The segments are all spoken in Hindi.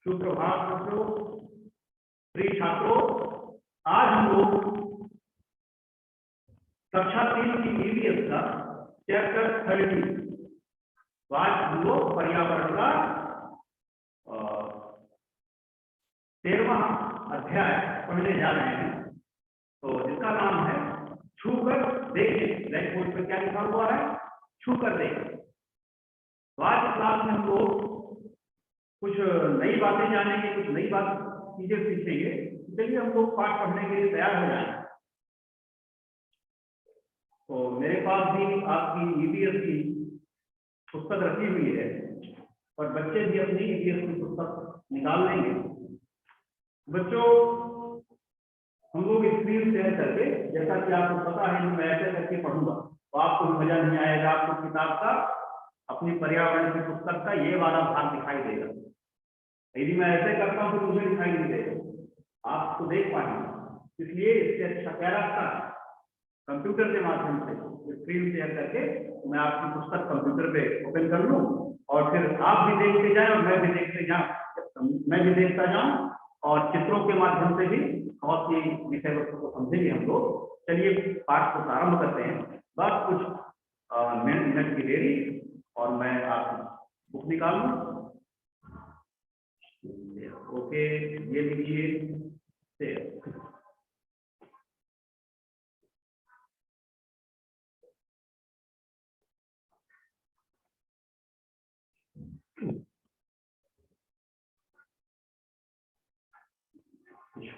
सुप्रभात बच्चों, प्रिय छात्रों। आज हम लोग कक्षा 3 की ईवीएस का चैप्टर 30 आज हम लोग पर्यावरण का 13वां अध्याय पढ़ने जा रहे हैं। तो जिसका नाम है छूकर देखें। ब्लैक बोर्ड पर क्या लिखा हुआ है? छूकर देखें। तो आज की क्लास में हम लोग कुछ नई बातें जानेंगे, कुछ नई चीजें सीखेंगे। चलिए हम लोग पाठ पढ़ने के लिए तैयार हो जाएं। तो मेरे पास भी आपकी ईवीएस की पुस्तक रखी हुई है और बच्चे भी अपनी ईवीएस की पुस्तक निकाल लेंगे। बच्चों, हम लोग स्क्रीन शेयर करके, जैसा कि आपको पता है मैं ऐसे करके पढ़ूंगा तो आपको भी मजा नहीं आएगा। आपको किताब का, अपनी पर्यावरण की पुस्तक का ये वाला भाग दिखाई देगा। यदि मैं ऐसे करता हूं तो मुझे दिखाई नहीं देगा, आप तो देख पाएंगे। इसलिए इससे अच्छा क्या रास्ता है, कंप्यूटर के माध्यम से स्क्रीन शेयर करके मैं आपकी पुस्तक कंप्यूटर पे ओपन कर लूं और फिर आप भी देखते जाएं और मैं भी देखता जाऊं और चित्रों के माध्यम से भी बहुत सी विषय वस्तु को समझेंगे हम लोग। चलिए पाठ को प्रारंभ करते हैं। बस कुछ मिनट की देरी और मैं आपकी बुक निकाल लूं। ओके, ये लीजिए।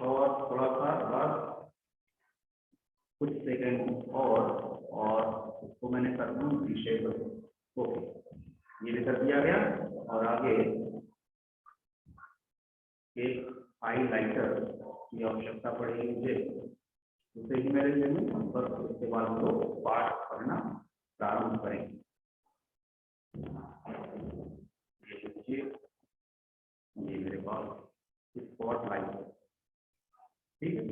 और थोड़ा सा बस कुछ सेकंड और इसको मैंने कर दूं डिसेबल। ओके, ये भी कर दिया गया। और आगे एक हाईलाइटर की आवश्यकता पड़ेगी मुझे, उसे ही मेरे लिए में बस उसके बाद हम लोग पाठ पढ़ना प्रारंभ करेंगे। ये मेरे पास स्पॉटलाइट, ठीक है।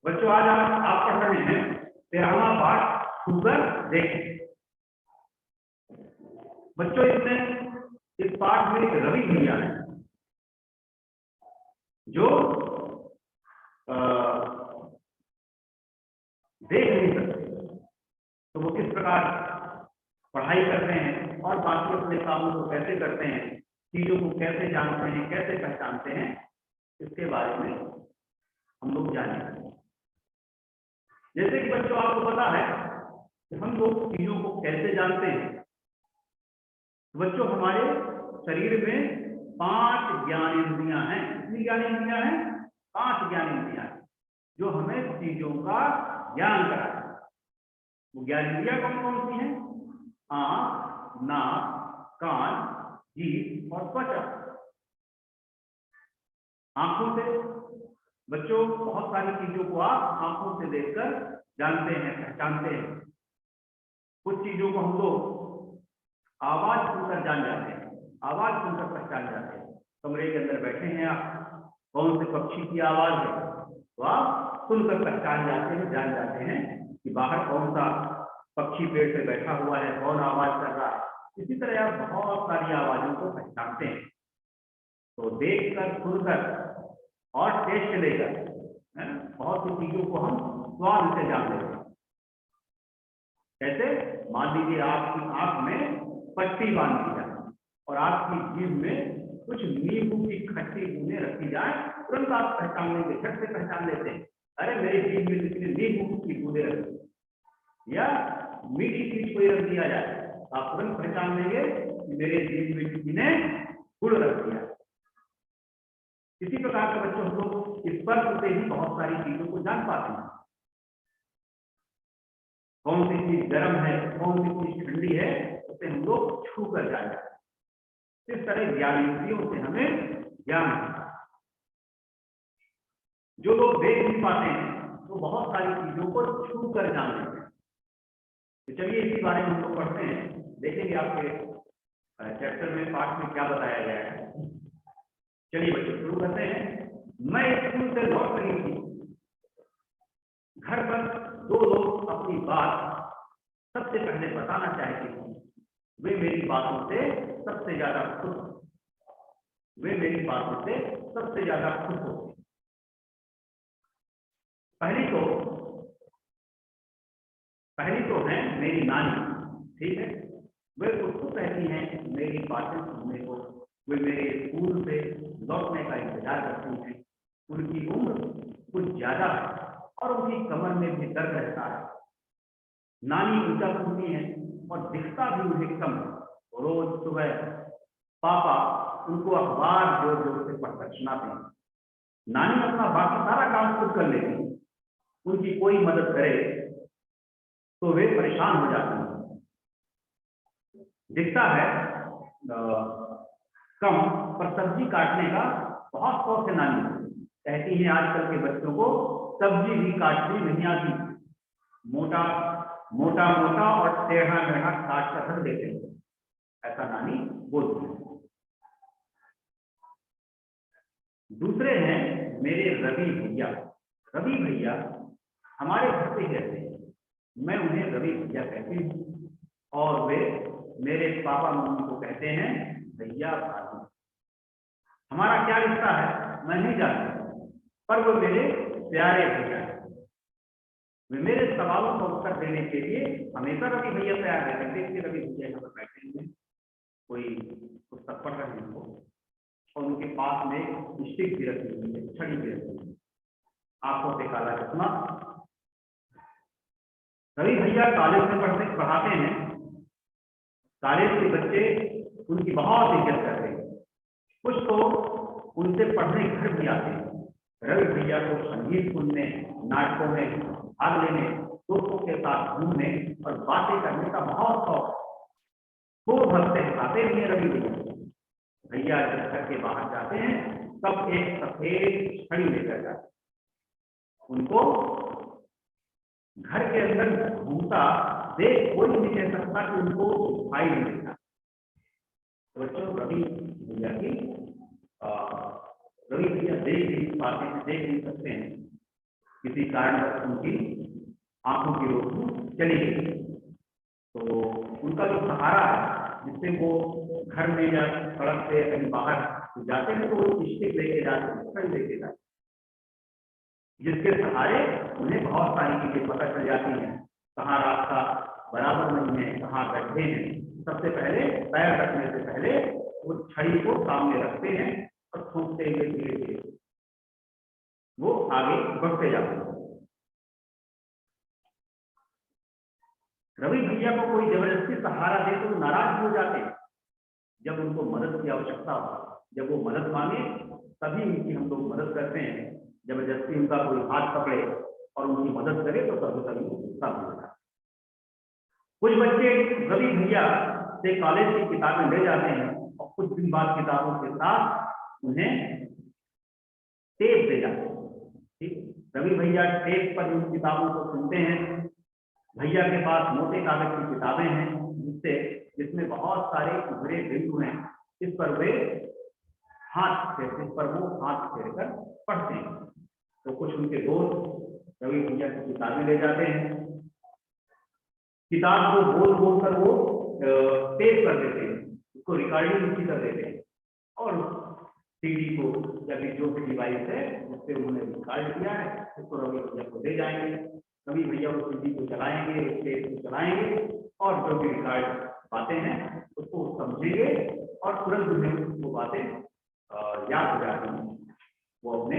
बच्चों, आज आप पढ़ रहे हैं 13वां पाठ छूकर देखें। बच्चों, इसमें इस पाठ में एक रवि भैया है जो देख नहीं सकते, तो वो किस प्रकार पढ़ाई करते हैं और बाकी अपने कामों को कैसे करते हैं, चीजों को कैसे जानते हैं, कैसे पहचानते हैं, इसके बारे में हम लोग जानेंगे। जैसे कि बच्चों आपको पता है कि हम लोग चीजों को कैसे जानते हैं। बच्चों, हमारे शरीर में 5 ज्ञानेंद्रियां हैं। कितनी ज्ञानेंद्रियां हैं? 5 ज्ञानेंद्रियां हैं जो हमें चीजों का ज्ञान कराते हैं। वो ज्ञानेंद्रियां कौन कौन सी हैं? आंख, नाक, कान, जीभ और त्वचा। आंखों से बच्चों बहुत सारी चीजों को आप आंखों से देखकर जानते हैं, पहचानते हैं। कुछ चीजों को हम लोग आवाज सुनकर जान जाते हैं, आवाज सुनकर पहचान जाते हैं। कमरे के अंदर बैठे हैं आप, कौन से पक्षी की आवाज है तो आप सुनकर पहचान जाते हैं, जान जाते हैं कि बाहर कौन सा पक्षी पेड़ पे बैठा हुआ है, कौन आवाज कर रहा है। इसी तरह आप बहुत सारी आवाजों को पहचानते हैं। तो देखकर, सुनकर और टेस्ट लेकर बहुत सी चीजों को हम स्वाद से जान लेते हैं। जैसे मान लीजिए आपकी आंख में पट्टी बांध दी जाए और आपकी जीभ में कुछ नींबू की खट्टी बूंदें रखी जाए, तुरंत आप पहचान लेंगे, झट से पहचान लेते हैं, अरे मेरी जीभ में किसी ने नींबू की बूंदें रखी। या मीठी चीज कोई रख दिया जाए, आप तुरंत पहचान लेंगे कि मेरे जीभ में किसी ने गुड़ रख दिया। इसी प्रकार के बच्चों हम लोग स्पर्श से ही बहुत सारी चीजों को जान पाते हैं। कौन सी चीज गर्म है, कौन सी चीज ठंडी है, उसे हम लोग छू कर जान जाते हैं। इस तरह ज्ञानेंद्रियों से हमें ज्ञान होता है। जो लोग देख नहीं पाते हैं तो बहुत सारी चीजों को छू कर जान लेते हैं। तो चलिए इसी बारे में हम लोग पढ़ते हैं, देखेंगे आपके चैप्टर में, पाठ में क्या बताया गया है। चलिए बच्चों शुरू करते हैं। मैं स्कूल से लौट रही थी। घर पर 2 लोग अपनी बात सबसे पहले बताना चाहते थे। वे मेरी बातों से सबसे ज्यादा खुश। वे मेरी बातों से सबसे ज्यादा खुश होते हैं। पहली तो है मेरी नानी, ठीक है। वे उसको कहती हैं मेरी बातें सुनने को। वे मेरे स्कूल से लौटने का इंतजार करती हैं। उनकी उम्र कुछ ज्यादा है और उनकी कमर में भी दर्द रहता है। नानी उनका सुनती है और दिखता भी उन्हें कम है। रोज सुबह पापा उनको अखबार जोर जोर से पढ़कर सुनाते हैं। नानी अपना बाकी सारा काम खुद कर लेती है। उनकी कोई मदद करे तो वे परेशान हो जाते हैं। दिखता है कम, पर सब्जी काटने का बहुत शौक है नानी। कहती है आजकल के बच्चों को सब्जी भी काटनी नहीं आती। मोटा मोटा मोटा और टेढ़ा मेढ़ा काट कर रख देते हैं, ऐसा नानी बोलती है। दूसरे हैं मेरे रवि भैया। रवि भैया हमारे घर पे रहते हैं। मैं उन्हें रवि भैया कहती हूँ और वे मेरे पापा मम्मी को कहते हैं भैया भाभी। हमारा क्या रिश्ता है मैं नहीं जानती, पर वो मेरे प्यारे भैया हैं। वे मेरे सवालों का उत्तर देने के लिए हमेशा रवि भैया तैयार रहते हैं। रवि भैया यहाँ पर बैठे हुए, कोई पुस्तक पढ़ रहे हैं और उनके पास में स्टिक भी रखी हुई है, छड़ी भी रखी हुई है, आंखों पे काला चश्मा। रवि भैया कॉलेज में पढ़ाते हैं। कॉलेज के बच्चे उनकी बहुत इज्जत करते हैं। कुछ तो उनसे पढ़ने घर भी आते हैं। रवि भैया को संगीत सुनने, नाटकों में भाग लेने, दोस्तों के साथ घूमने और बातें करने का बहुत शौक है। खूब हंसते हंसाते भी हैं रवि भैया। भैया जब घर के बाहर जाते हैं तब एक सफेद छड़ी लेकर जाते हैं। उनको घर के अंदर घूमता देख कोई नहीं कह सकता कि उनको भाई नहीं देखा। तो बच्चों रवि भैया की रवि भैया देख नहीं सकते हैं, किसी कारण उनकी आंखों की रोशनी चली गई। तो उनका जो सहारा है जिससे वो घर में या सड़क से कहीं बाहर जाते हैं तो वो स्टिक लेके जाते हैं, छड़ी लेके जाते हैं, जिसके सहारे उन्हें बहुत सारी चीजें पता चल जाती हैं। कहाँ रास्ता बराबर नहीं है, कहाँ गड्ढे हैं। सबसे पहले पैर रखने से पहले वो छड़ी को सामने रखते हैं और ठोकते हुए धीरे धीरे वो आगे बढ़ते जाते हैं। रवि भैया को कोई जबरदस्ती सहारा दे तो नाराज हो जाते हैं। जब उनको मदद की आवश्यकता हो, जब वो मदद मांगे तभी उनकी हम लोग मदद करते हैं। जबरदस्ती उनका कोई हाथ पकड़े और उनकी मदद करे तो कभी कभी गुस्सा होता है। कुछ बच्चे रवि भैया से कॉलेज की किताबें ले जाते हैं और कुछ दिन बाद किताबों के साथ उन्हें टेप दे जाते हैं। ठीक, रवि भैया टेप पर उन किताबों को सुनते हैं। भैया के पास मोटे कागज की किताबें हैं जिसमें बहुत सारे उभरे बिंदु हैं। इस पर वो हाथ फेर कर पढ़ते हैं। तो कुछ उनके दोस्त रवि भैया की किताबें ले जाते हैं। किताब को बोल बोल कर वो टेप कर देते हैं, उसको रिकॉर्डिंग उसी कर देते हैं और सीडी को या फिर जो भी डिवाइस है जिससे उन्होंने रिकॉर्ड किया है उसको रवि भैया को दे जाएंगे। रवि भैया उस सीडी को चलाएंगे, उस टेप को चलाएंगे और जो भी रिकॉर्ड बातें हैं उसको समझेंगे और तुरंत उन्हें वो बातें याद हो जाती हैं। वो अपने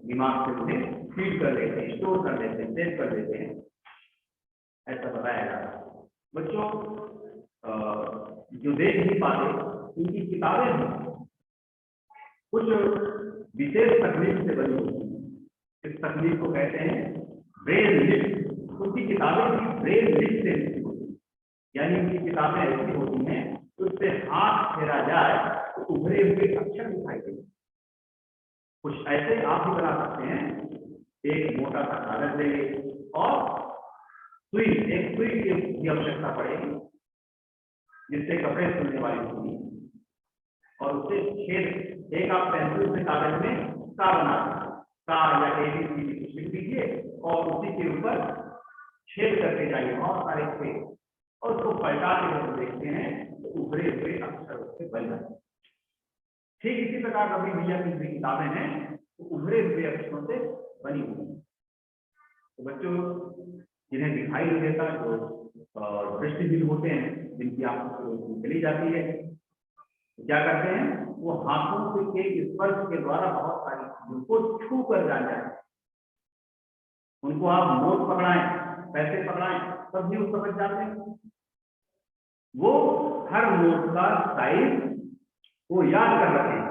दिमाग से उन्हें फीड कर लेते हैं, स्टोर कर लेते हैं, सेव कर लेते हैं, ऐसा बताया जा रहा है। बच्चों जो देख नहीं पाते उनकी किताबें हैं कुछ विशेष तकनीक से बनी होती है। इस तकनीक को कहते हैं ब्रेल लिस्ट। उनकी किताबें भी ब्रेल लिस्ट से लिखी होती है, यानी उनकी किताबें ऐसी होती हैं उससे हाथ फेरा जाए तो उभरे हुए अक्षर दिखाई देते। कुछ ऐसे आप भी बना सकते हैं। एक मोटा सा कागज लेंगे और एक सुई की आवश्यकता पड़ेगी जिससे कपड़े सिलने वाली सुई, और उससे छेद एक आप पेंसिल से कागज में का बना का या ABCD कुछ लिख दीजिए और उसी के ऊपर छेद करते जाइए, बहुत सारे छेद, और उसको पलटा के जब देखते हैं तो उभरे हुए अक्षर उससे बन जाते हैं। ठीक इसी प्रकार रवि भैया की भी किताबें हैं तो उभरे हुए अक्षरों से बनी हुई। तो बच्चों जिन्हें दिखाई नहीं देता, जो दृष्टिहीन होते हैं, जिनकी आंखों से रोशनी चली जाती है, तो क्या करते हैं, वो हाथों के स्पर्श के द्वारा बहुत सारी चीजों को छू कर जान जाते हैं। उनको आप नोट पकड़ाएं, पैसे पकड़ाएं, तब भी वो समझ जाते हैं। वो हर नोट का साइज वो याद कर रहे हैं।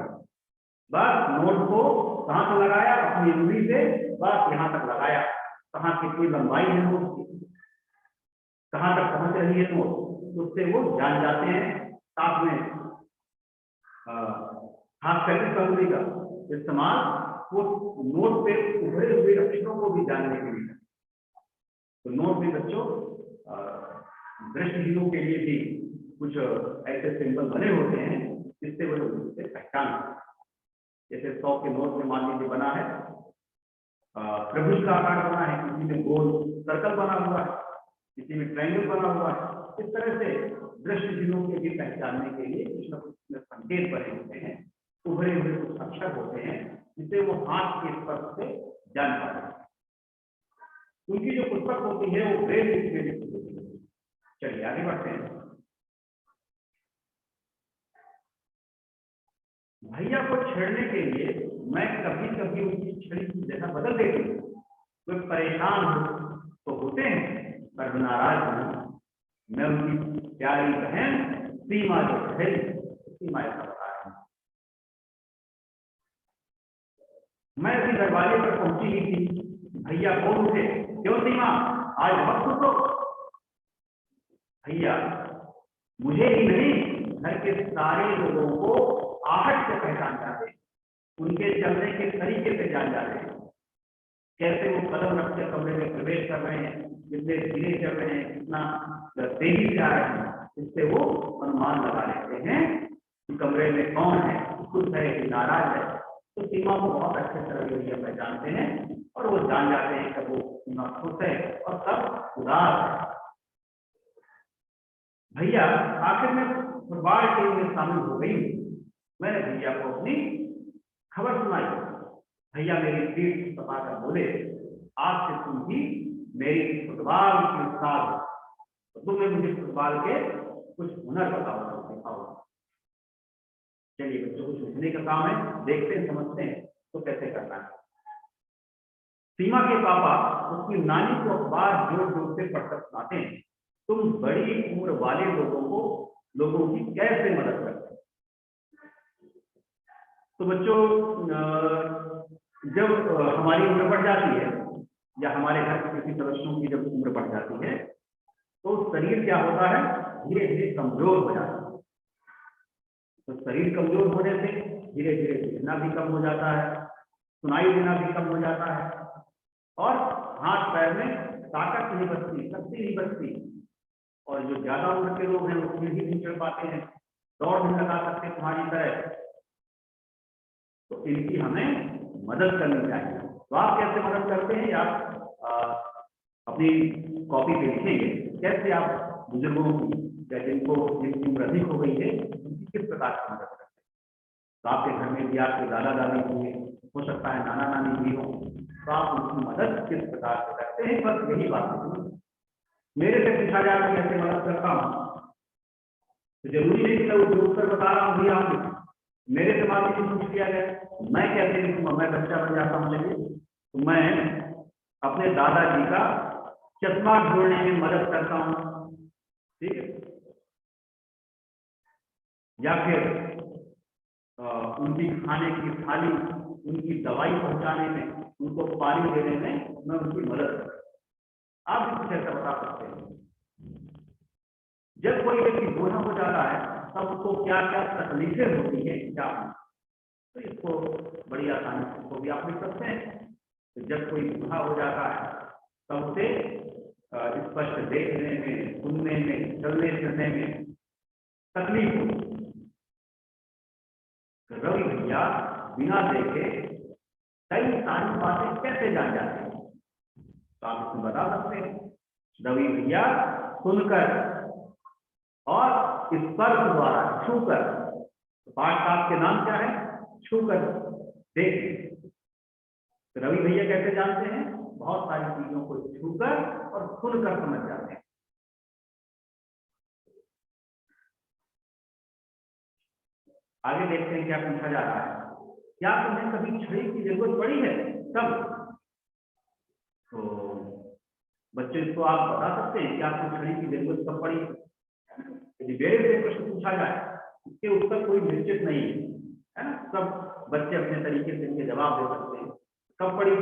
बस नोट को कहां से लगाया, अपनी उंगली से बस यहां तक लगाया, कहां कितनी लंबाई है नोट की, कहां तक पहुंच रही है नोट, उससे वो जान जाते हैं। साथ में खास करके कंगली का इस्तेमाल वो नोट पे उभरे हुए अक्षरों को भी जानने के लिए। तो नोट भी बच्चों दृष्टिहीनों के लिए भी कुछ ऐसे सिंबल बने होते हैं जिससे वो लोग उसे पहचान। जैसे 100 के नोट में मान लीजिए बना है त्रिभुज का आकार बना है, किसी में गोल सर्कल बना हुआ है, किसी में ट्रायंगल बना हुआ है। इस तरह से दृष्टिहीनों के भी पहचानने के लिए कुछ न कुछ संकेत बने होते हैं, उभरे हुए कुछ अक्षर होते हैं जिसे वो हाथ के स्पर्श से जान पाते हैं। उनकी जो पुस्तक होती है वो ब्रेल लिपि में लिखी होती है। चलिए आगे बढ़ते हैं। भैया को छेड़ने के लिए मैं कभी कभी उनकी छड़ी की जगह बदल देती हूँ। वे परेशान तो होते हैं पर नाराज नहीं। मैं उनकी प्यारी बहन सीमा जो है, सीमा ऐसा बता रही हूँ। मैं अभी दरवाजे पर पहुंची ही थी, भैया बोल उठे, क्यों सीमा, आज बहुत खुश हो? भैया मुझे ही नहीं, घर के सारे लोगों को आहट से पहचान जाते, उनके चलने के तरीके से जान जाते हैं, कैसे वो कदम रखते कमरे में प्रवेश कर रहे हैं, कितने धीरे चल रहे हैं, कितना तेजी से आ रहे हैं। इससे वो अनुमान लगा लेते हैं कि कमरे में कौन है, खुश है कि नाराज है। तो सीमा को बहुत अच्छे तरह भैया पहचानते हैं और वो जान जाते हैं कब वो सीमा खुश है और कब उदास है। भैया आखिर में फुटबॉल टीम में शामिल हो गई। मैंने भैया को अपनी खबर सुनाई। भैया मेरी पीठ दबाकर बोले, आज से तुम ही मेरी फुटबॉल की उस्ताद हो, तो तुम्हें मुझे फुटबॉल के कुछ हुनर बताओ, दिखाओ। चलिए बच्चों को सीखने का काम है, देखते हैं समझते हैं तो कैसे करना है। सीमा के पापा उसकी नानी को अखबार जोर जोर से पढ़कर सुनाते हैं, तुम बड़ी उम्र वाले लोगों की कैसे मदद करते हैं। तो बच्चों जब हमारी उम्र बढ़ जाती है या हमारे घर के किसी सदस्यों की जब उम्र बढ़ जाती है तो शरीर क्या होता है, धीरे धीरे कमजोर हो जाता है। तो शरीर कमजोर होने से धीरे धीरे दिखना भी कम हो जाता है, सुनाई देना भी कम हो जाता है और हाथ पैर में ताकत नहीं बचती, शक्ति नहीं बचती। और जो ज्यादा उम्र के लोग हैं वो सीढ़ी नहीं चढ़ पाते हैं, दौड़ नहीं लगा सकते तुम्हारी तरह। तो इनकी हमें मदद करनी चाहिए। तो आप कैसे मदद करते हैं, आप अपनी कॉपी पे लिखेंगे कैसे आप बुजुर्गों की या जिनकी उम्र अधिक हो गई है उनकी किस प्रकार से मदद करते हैं। तो आपके घर में भी आपके दादा दादी भी हो सकता है, नाना नानी भी हो, तो आप उनकी मदद किस प्रकार से करते हैं, बस यही बात है। मेरे से पूछा जाए तो कैसे मदद करता हूँ, तो जरूरी नहीं कि मैं जो उत्तर बता रहा हूँ आप मेरे से मान लीजिए पूछ लिया गया, मैं कैसे लिखूंगा, मैं बच्चा बन जाता हूँ। चलिए तो मैं अपने दादाजी का चश्मा जोड़ने में मदद करता हूँ, ठीक है, या फिर उनकी खाने की थाली, उनकी दवाई पहुंचाने में, उनको पानी देने में मैं उनकी मदद करता हूँ। आप भी कुछ ऐसा बता सकते हैं। जब कोई व्यक्ति बूढ़ा हो जाता है तब उसको क्या क्या तकलीफें होती है क्या, तो इसको बड़ी आसानी से इसको भी आप लिख सकते हैं। तो जब कोई बूढ़ा हो जाता है तब उसे स्पष्ट देखने में, सुनने में, चलने फिरने में तकलीफ होती है। रवि भैया बिना देखे कई सारी बातें कैसे जान जाते हैं, तो आप इसमें बता सकते हैं। रवि भैया सुनकर और स्पर्श द्वारा छूकर तो पाठ का आपके नाम क्या है? छू कर देखें। तो रवि भैया कैसे जानते हैं? बहुत सारी चीजों को छूकर और सुनकर समझ जाते हैं। आगे देखते हैं क्या पूछा जा रहा है। क्या तुम्हें कभी छड़ी की जरूरत पड़ी है? कब? तो बच्चे इसको आप बता सकते हैं कि आपको छड़ी की जरूरत कब पड़ी? यदि मेरे से प्रश्न पूछा जाए, इसके उत्तर कोई निश्चित नहीं है ना, सब बच्चे अपने तरीके से इनके जवाब दे सकते हैं। कब पड़ी?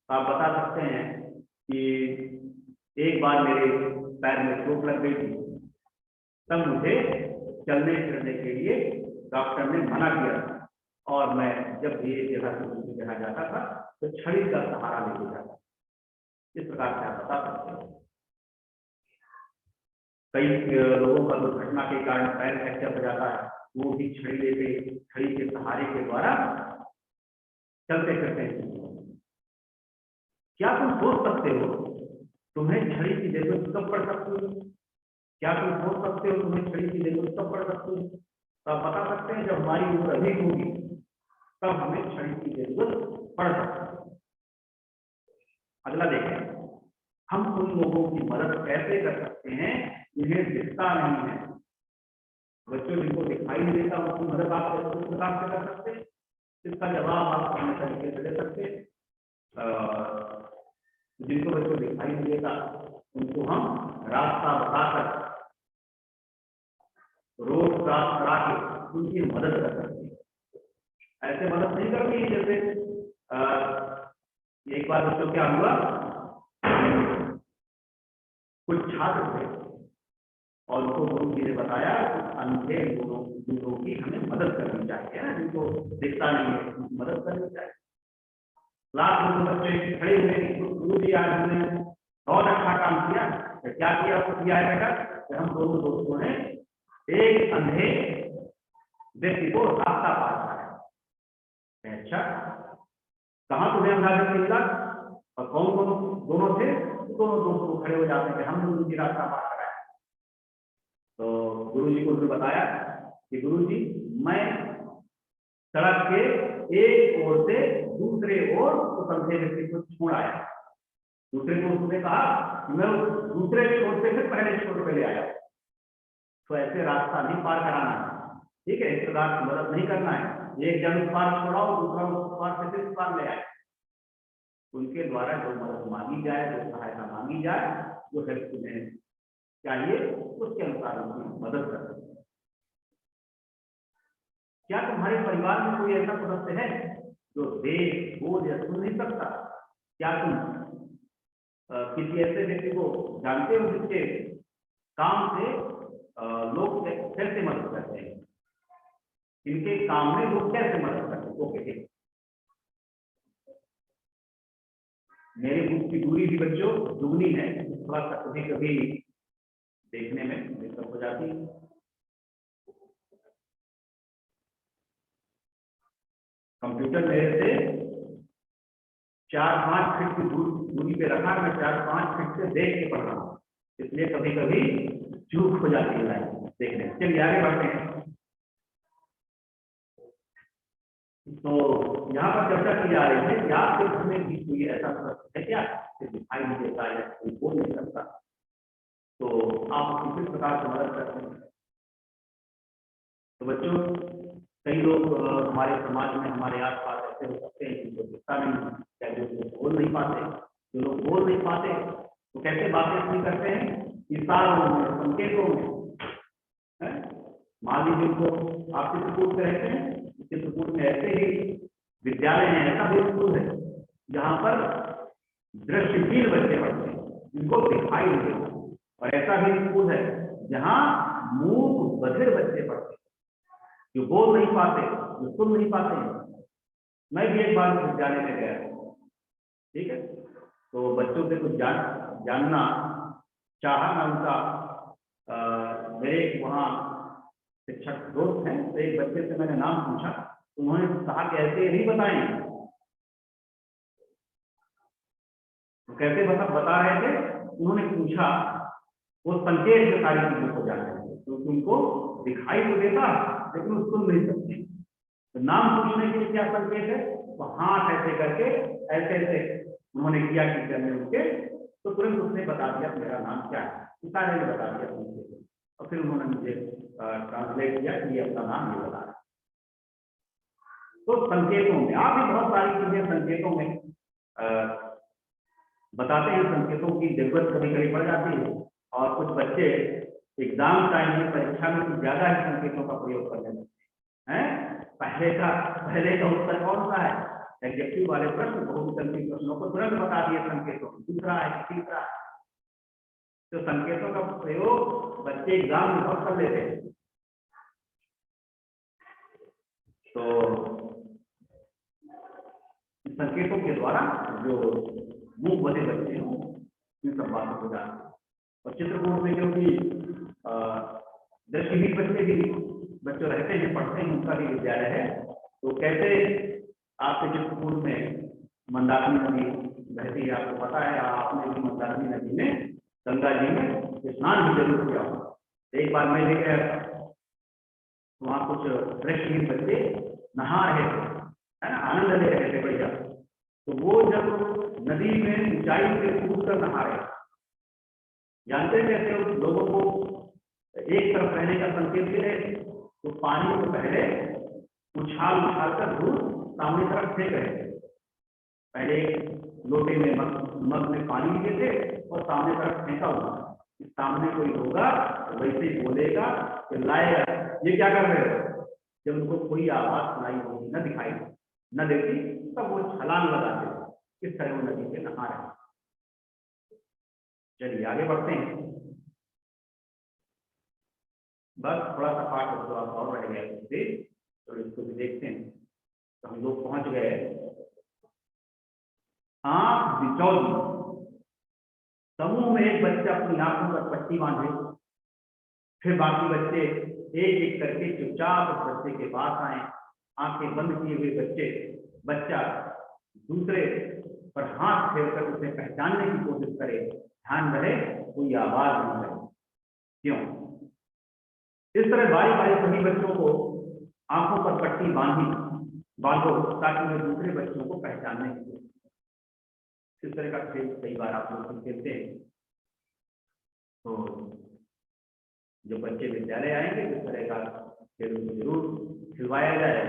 आप बता सकते हैं कि एक बार मेरे पैर में चोट लग गई थी, तब मुझे चलने फिरने के लिए डॉक्टर ने मना किया था, और मैं जब भी एक जगह से दूसरी जगह जाता था तो छड़ी का सहारा लेके जाता। इस प्रकार से आप बता सकते हो। कई लोगों का दुर्घटना के कारण पैर फ्रैक्चर हो जाता है, वो भी छड़ी के सहारे के द्वारा चलते फिरते हैं। क्या तुम सोच सकते हो तुम्हें छड़ी की जरूरत कब पड़ सकती है? क्या तुम सोच सकते हो तुम्हें छड़ी की जरूरत कब पड़ सकती है? तो आप बता सकते हैं जब हमारी उम्र अधिक होगी तब हमें छड़ी की जरूरत पड़ सकती है। अगला देखें, हम उन लोगों की मदद कैसे कर सकते हैं जिन्हें दिखता नहीं है? बच्चों जिनको दिखाई नहीं देता उनकी मदद आप किस प्रकार से कर सकते हैं? इसका जवाब आप अपने तरीके से दे सकते हैं। जिनको बच्चों दिखाई नहीं देता उनको हम रास्ता बताकर, रोड क्रॉस करा के उनकी मदद कर सकते हैं। ऐसे मदद नहीं करनी है जैसे एक बार बच्चों क्या हुआ, कुछ छात्र थे और उनको गुरु जी ने बताया अंधे लोगों की हमें मदद करनी चाहिए ना, जिनको दिखता नहीं है उनकी मदद करनी चाहिए। क्लास में बच्चे खड़े हुए, गुरु जी आज हमने बहुत अच्छा काम किया। तो क्या किया? आपको किया है बेटा कि हम दोनों दोस्तों ने एक अंधे व्यक्ति को रास्ता पार कराया। अच्छा, कहाँ तुम्हें अंधा व्यक्ति मिला और कौन कौन दोनों थे? दोनों दोस्त को खड़े हो जाते हैं कि हम दोनों की रास्ता पार कराया। तो गुरु जी को उन्होंने बताया कि गुरु जी मैं सड़क के एक ओर से दूसरे ओर उस अंधे व्यक्ति को छोड़ आया। दूसरे को उसने कहा मैं दूसरे छोर से फिर पहले छोर पे ले आया। तो ऐसे रास्ता नहीं पार कराना है, ठीक है? इस प्रकार की मदद नहीं करना है। एक जन उस पार छोड़ाओ, दूसरा उस पार से फिर पार ले आए। उनके द्वारा जो मदद मांगी जाए, जो सहायता मांगी जाए, जो हेल्प तुम्हें चाहिए उसके अनुसार उनकी मदद कर सकते हैं। क्या तुम्हारे परिवार में कोई ऐसा सदस्य है जो देख, बोल या सुन नहीं सकता? क्या तुम किसी ऐसे व्यक्ति को जानते हो जिसके काम से लोग कैसे मदद करते हैं? इनके काम में लोग कैसे मदद करते हैं? ओके, मेरे बुक की दूरी भी बच्चों दुगनी है, थोड़ा सा कभी कभी देखने में दिक्कत हो जाती है। कंप्यूटर मेरे से 4-5 फीट की दूरी पे रखा, मैं 4-5 फीट से देख के पढ़ रहा हूँ, इसलिए कभी कभी चूक हो जाती है लाइन देखने। चलिए आगे बढ़ते हैं। तो यहाँ पर चर्चा की जा रही है कि आपके घर में भी कोई ऐसा सदस्य है क्या कि दिखाई नहीं देता या कोई बोल नहीं सकता, तो आप उसकी किस प्रकार से मदद करते हैं? तो बच्चों कई लोग हमारे समाज में, हमारे आसपास ऐसे हो सकते हैं जिनको दिखता नहीं, या जो बोल नहीं पाते। जो लोग बोल नहीं पाते तो कैसे बातें अपनी करते हैं? इशारों में, संकेतों में। मान लीजिए उनको आप चित्रकूट में रहते हैं, चित्रकूट में ऐसे ही विद्यालय है, ऐसा भी स्कूल है जहाँ पर दृष्टिहीन बच्चे पढ़ते हैं जिनको दिखाई नहीं देता, और ऐसा भी स्कूल है जहाँ मूक बधिर बच्चे पढ़ते हैं जो बोल नहीं पाते, जो सुन नहीं पाते हैं। मैं भी एक बार विद्यालय में गया, ठीक है, तो बच्चों से कुछ जानना चाहा। मैं उनका मेरे वहाँ शिक्षक दोस्त हैं, तो एक बच्चे से मैंने नाम पूछा, उन्होंने कहा कि ऐसे नहीं बताएंगे। तो कैसे बता रहे थे? उन्होंने पूछा, वो संकेत से सारी चीजों को जानते थे, क्योंकि उनको दिखाई तो देता लेकिन वो सुन नहीं सकते। तो नाम पूछने के लिए क्या संकेत है, तो हाथ ऐसे करके ऐसे ऐसे उन्होंने किया टीचर ने उनके, तो तुरंत उसने बता दिया मेरा नाम क्या है, इशारे ने बता दिया मुझे, और फिर उन्होंने मुझे ट्रांसलेट किया कि ये अपना नाम ये बता रहा है। तो संकेतों में आप भी बहुत सारी चीजें संकेतों में बताते हैं, संकेतों की जरूरत कभी कभी पड़ जाती है, और कुछ बच्चे एग्जाम टाइम में परीक्षा में कुछ ज्यादा ही संकेतों का प्रयोग करने लगते हैं। पहले का उत्तर कौन सा है, एडजेक्टिव वाले प्रश्न, बहुविकल्पी प्रश्नों को तुरंत बता दिए संकेतों, दूसरा है तीसरा। तो संकेतों का प्रयोग बच्चे एग्जाम में बहुत कर लेते हैं। तो संकेतों के द्वारा जो मुंह बने बच्चे हैं इन सब बातों को जानते हैं। और चित्रकूट में क्योंकि दृष्टिहीन बच्चे भी बच्चे रहते हैं, पढ़ते हैं, उनका भी विद्यालय है, तो कैसे आपके चित्रकूट में मंदाकिनी नदी बहती है, आपको पता है, आपने भी मंदाकिनी नदी में गंगा जी में स्नान भी जरूर किया हो। एक बार मैं लेके आया था, वहाँ कुछ दृष्टिहीन बच्चे नहा रहे थे, है ना, आनंद ले रहे थे बढ़िया। तो वो जब नदी में ऊंचाई से कूद कर नहा रहे, जानते कैसे उस लोगों को एक तरफ रहने का संकेत दे रहे, तो पानी को पहले उछाल कर दूर सामने तरफ फेंक रहे थे। पहले लोटे में मग में पानी लिए थे और सामने तरफ फेंका हुआ, सामने कोई होगा तो वैसे ही बोलेगा, चिल्लाएगा, ये क्या कर रहे हो। जब उनको कोई आवाज सुनाई होगी, न दिखाई न देती, तब वो छलांग लगाते, इस तरह वो नदी पे नहा रहे। चलिए आगे बढ़ते हैं, बस थोड़ा सा पाठ तो आप और रह गया, तो इसको भी देखते हैं। तो हम लोग पहुंच गए आंख बिचौली। समूह में एक बच्चा अपनी आंखों पर पट्टी बांधे, फिर बाकी बच्चे एक एक करके चुपचाप उस बच्चे के पास आए। आंखें बंद किए हुए बच्चा दूसरे पर हाथ फेरकर उसे पहचानने की कोशिश करे, ध्यान रहे कोई आवाज नहीं करे। क्यों? इस तरह बारी बारी सभी बच्चों को आंखों पर पट्टी बांधो ताकि वे दूसरे बच्चों को पहचानने की कोशिश। इस तरह का खेल कई बार आप लोग खेलते हैं। तो जो बच्चे विद्यालय आएंगे इस तरह का खेल जरूर खिलवाया जाए,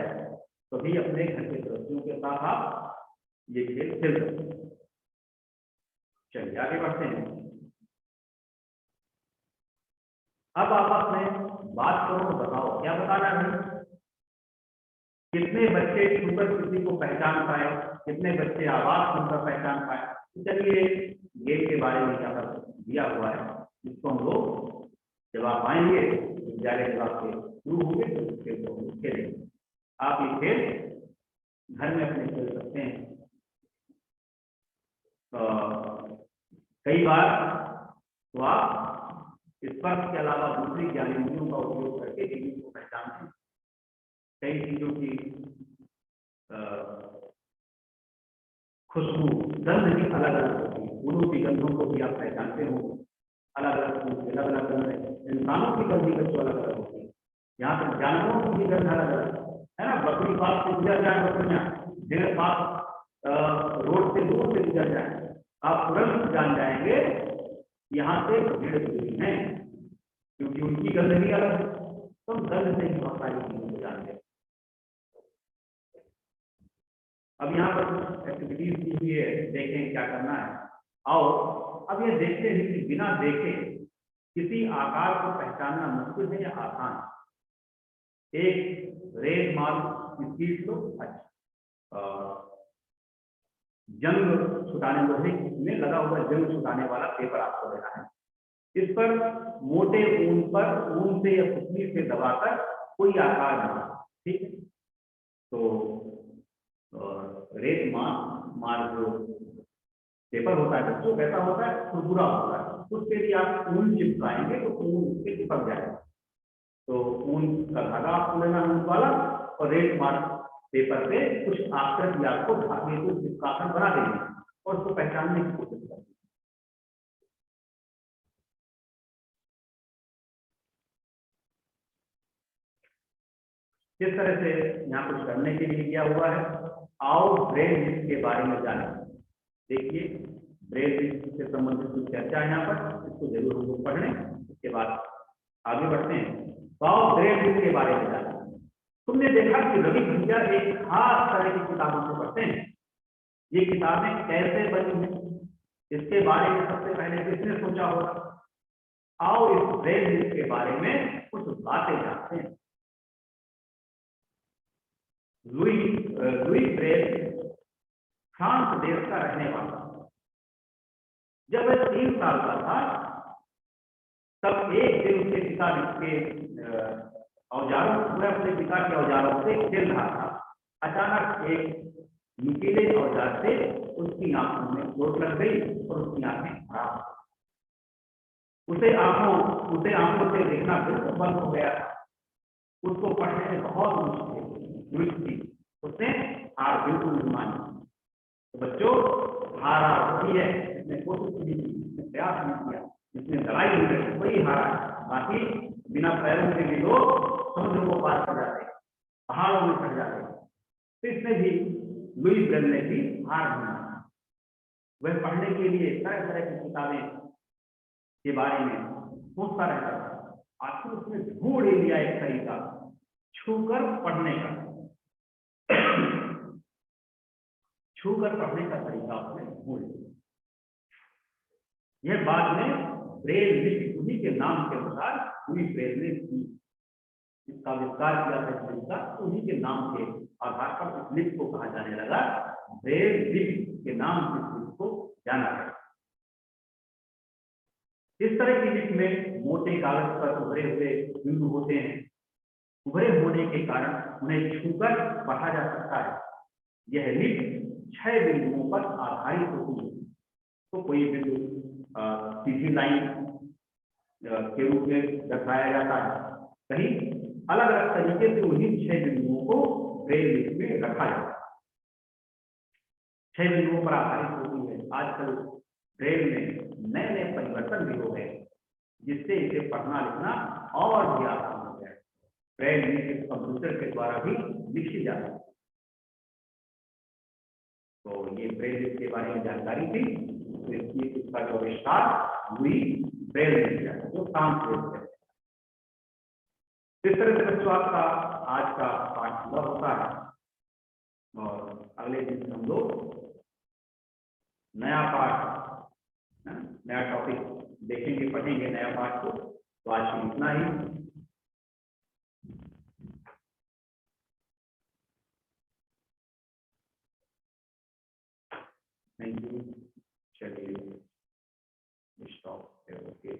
तभी अपने घर के सदस्यों के साथ आप ये खेल खेल सकते हैं। चलिए आगे बढ़ते हैं। अब आपस में बात करो, बताओ क्या बताना है। कितने बच्चे छूकर किसी को पहचान पाए, कितने बच्चे आवाज सुनकर पहचान पाए। तो चलिए गेम के बारे में क्या दिया हुआ है, जिसको हम लोग जब आप आएंगे विद्यालय जब आपके शुरू होंगे तो इस खेल को खेलेंगे। आप ये खेल घर में अपने खेल सकते हैं। कई बार तो आप स्पर्श के अलावा दूसरी ज्ञानेंद्रियों का उपयोग करके चीजों को पहचानते हैं। कई चीजों की खुशबू, गंध भी अलग अलग होती है। फूलों की गंधों को भी आप पहचानते हो, अलग अलग अलग गंध है। इंसानों की गंध भी अलग अलग होती है, यहाँ पर जानवरों की भी गंध अलग अलग है ना। बकरी पास से गुजर जाए, बकरियाँ भेड़ पास रोड से दूर से गुजर जाए, आप तुरंत जान जाएंगे यहाँ से भीड़ गुजरी है, क्योंकि उनकी गंध भी अलग है। तो गंध से बहुत सारी चीजों को जानते हैं। अब यहाँ पर कुछ एक्टिविटीज दी हुई है, देखें क्या करना है। आओ अब ये देखते हैं कि बिना देखे किसी आकार को पहचानना मुश्किल है या आसान। एक रेड मार्क की शीट लो, जंग छुटाने लोहे में लगा हुआ जंग छुटाने वाला पेपर आपको लेना है। इस पर मोटे ऊन से या सुतली से दबाकर कोई आकार बना, ठीक है। तो रेड मार्क जो पेपर होता है बच्चों कैसा होता है, खुरदुरा होता है, उसके लिए आप ऊन चिपकाएंगे तो ऊन उसके चिपक जाएगा। तो ऊन का धागा आपको लेना ऊन वाला, और रेड मार्क पेपर पे कुछ आकृति आपको धागे को चिपकाकर बना देंगे और उसको पहचानने की कोशिश करेंगे। किस तरह से यहाँ कुछ करने के लिए किया हुआ है। आओ ब्रेन लिफ्ट के बारे में जाने। देखिए ब्रेन लिफ्ट से संबंधित कुछ चर्चा है यहाँ पर, इसको जरूर हम लोग पढ़ लें, उसके बाद आगे बढ़ते हैं। आओ ब्रेन लिफ्ट के बारे में जाने। तुमने देखा कि रवि भैया एक खास तरह की किताबों से पढ़ते हैं। ये किताबें कैसे बनी हैं, इसके बारे में सबसे पहले किसने सोचा होगा। आओ इस ब्रेन लिफ्ट के बारे में कुछ बातें जानते हैं। लुई ब्रेल फ्रांस देश का रहने वाला। जब वह 3 साल का था तब एक दिन उसके पिता के औजारों, वह अपने पिता के औजारों से खेल रहा था। अचानक एक नुकीले औजार से उसकी आंखों में चोट लग गई और उसकी आंखें खराब हो गई। उसे आंखों से देखना बिल्कुल बंद हो गया। उसको पढ़ने में बहुत मुश्किल थी। उसने हार बिल्कुल नहीं मानी। तो बच्चों, हारा वही है जिसने कोशिश नहीं की, जिसने प्रयास नहीं किया, जिसने लड़ाई नहीं करी, वही हारा। बाकी बिना पैरों के भी लोग समुद्र को पार कर जाते, पहाड़ों में चढ़ जाते। तो इसने भी, लुई ब्रेल ने भी हार नहीं माना। वह पढ़ने के लिए तरह तरह की किताबें के बारे में सोचता रहता था। आखिर उसने ढूंढ लिया एक तरीका छूकर पढ़ने का। छूकर पढ़ने का तरीका उसने ढूंढ लिया। यह बाद में ब्रेल लिपि उन्हीं के नाम के अनुसार लुई ब्रेल ने इसका आविष्कार किया था। तरीका उन्हीं के नाम के आधार पर इस लिपि को कहा जाने लगा ब्रेल लिपि के नाम से इस लिपि को जाना गया। इस तरह की लिपि में मोटे कागज पर उभरे हुए बिंदु होते हैं। उभरे होने के कारण उन्हें छूकर पढ़ा जा सकता है। यह लिपि 6 बिंदुओं पर आधारित होती है। तो कोई बिंदु सीधी लाइन के रूप में दर्शाया जाता है, कहीं अलग अलग तरीके से उन्हीं 6 बिंदुओं को ब्रेल लिपि में रखा जाता है। 6 बिंदुओं पर आधारित होती है। आजकल ब्रेल में नए नए परिवर्तन भी हो गए, जिससे इसे पढ़ना लिखना और भी आसान हो गया है। ब्रेल लिपि कंप्यूटर के द्वारा भी लिखी जाती है। तो ये ब्रेल लिपि के बारे में जानकारी थी। तो इसका जो आविष्कार लुई ब्रेल ने किया, जो काम किया। इस तरह से बच्चों आपका आज का पाठ पूरा होता है और अगले दिन हम लोग नया पाठ, नया टॉपिक देखेंगे, पढ़ेंगे नया पाठ को। तो आज की इतना ही। Thank you. चलिए स्टॉप। ओके।